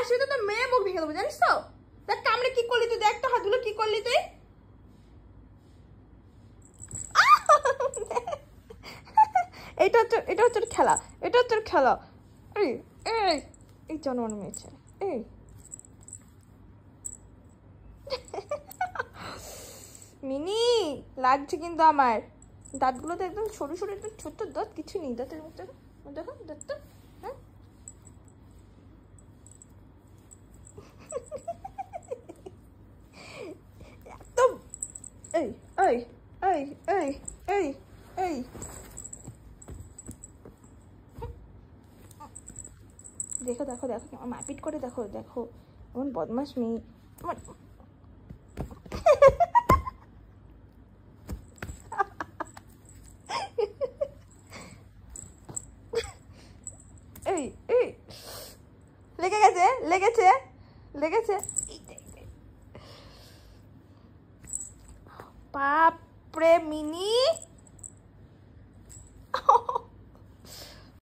আসলে তো তোর মেয়ে মুখ ভেঙে দেবো, জানিস তো? দেখ কামড়ে কি করলি তুই, দেখ তো হাতগুলো কি করলি তুই। এটা হচ্ছে খেলা, এটা হচ্ছে খেলা। এই এই এই জানোয়ার মেয়েছে, এই মিনি লাগছে কিন্তু আমার দাঁতগুলো তো একদম সরু সরু, একদম ছোট্ট দাঁত, কিছু নেই দাঁতের মধ্যে। দেখো দাঁতটা, হ্যাঁ একদম। এই এই এই এই এই এই দেখো দেখো দেখো আমার মারপিট করে, দেখো দেখো এমন বদমাস মেয়ে আমার। এই এই লেগে গেছে লেগেছে লেগেছে। বাপরে মিনি।